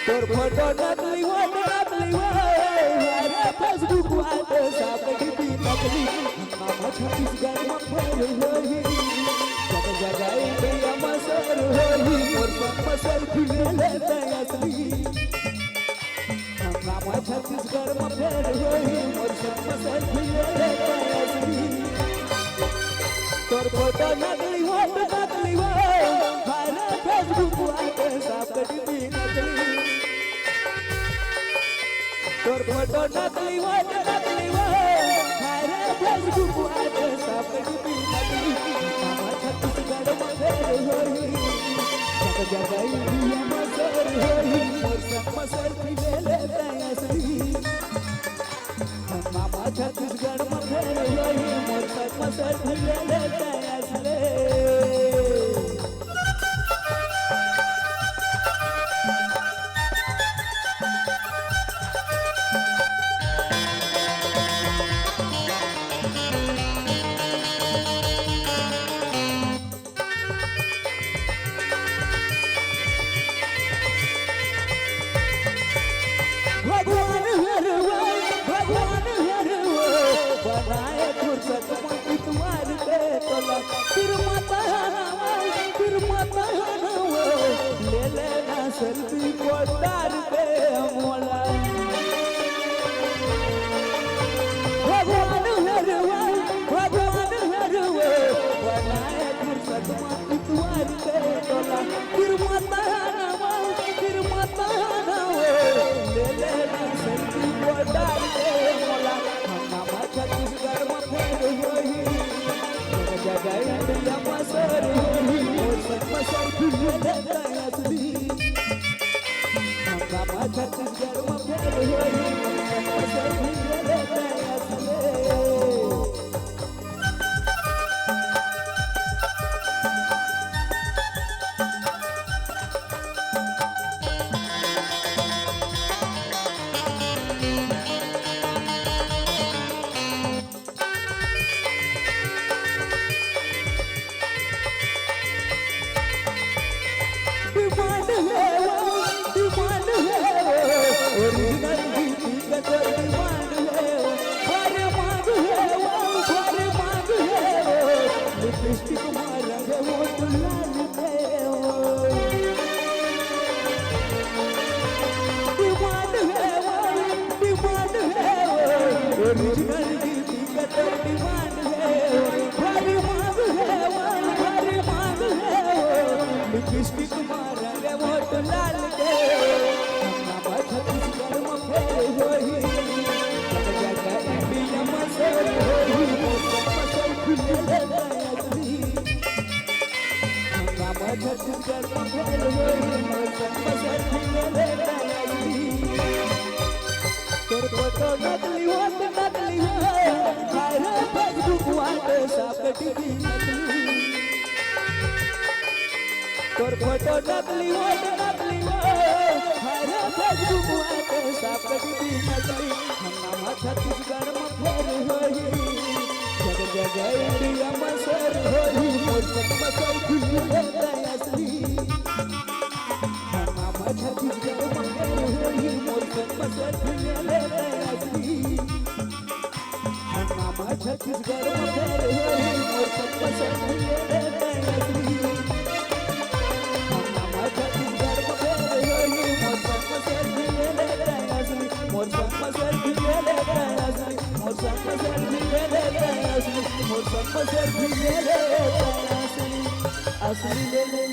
तोर फोटो नकली हो अरे फेसबुक वाटे सापड़ी भी नकली मामा छत्तीसगढ़ में फेल होई जग जगह इंडिया में सर होई और सब सेल्फी ले लेते असली मामा छत्तीसगढ़ में फेल होई और सब सेल्फी ले लेते असली तोर फोटो नकली हो अरे फेसबुक वाटे सापड़ी भी नकली तोर फोटो नकली हो अरे फेसबुक वाटे सापड़ी भी नकली मामा छत्तीसगढ़ में फेल होई जग जगह इंडिया में सर होई और सब सेल्फी ले लेते असली मामा छत्तीसगढ़ में फेल होई और सब सेल्फी ले लेते असली बनाए फुर्सत में तुम्हार पे तोला फिर माता ले लेना सेल्फी पोस्टर पे मोला भगवान हरवा बनाए फुर्सत में तुम्हार पे तोला फिर माता ले लेना सेल्फी पोस्टर पे मोला छत्तीसगढ़ में फेल होई जगह इंडिया में सर होई और सब सेल्फी ले लेते असली मामा छत्तीसगढ़ में फेल होई सब सेल्फी ले लेते असली ओरिजिनल गीती का कोई डिमांड है भरे मांग है लिपस्टिक मारेंगे वो दुल्हन पे डिमांड है ओरिजिनल गीती का कोई डिमांड है भरे मांग है लिपस्टिक मारेंगे वो दुल्हन पे छत्तीसगढ़ में फेल होई जग जगह इंडिया में सर होई सेल्फी ले लेते असली मामा छत्तीसगढ़ में फेल होई सेल्फी ले लेते असली तोर फोटो नकली हो अरे फेसबुक वाटे सापड़ी भी नकली तोर फोटो नकली हो अरे फेसबुक वाटे सापड़ी भी नकली मामा छत्तीसगढ़ में फेल होई जग जगह इंडिया में सर होई और सब सेल्फी ले लेते असली मामा छत्तीसगढ़ में फेल होई और सब सेल्फी ले लेते असली मामा छत्तीसगढ़ में फेल होई और सब सेल्फी ले लेते असली मोर सब सेल्फी ले लेते असली मोर सब सेल्फी ले लेते असली मोर सब सेल्फी ले लेते असली ले ले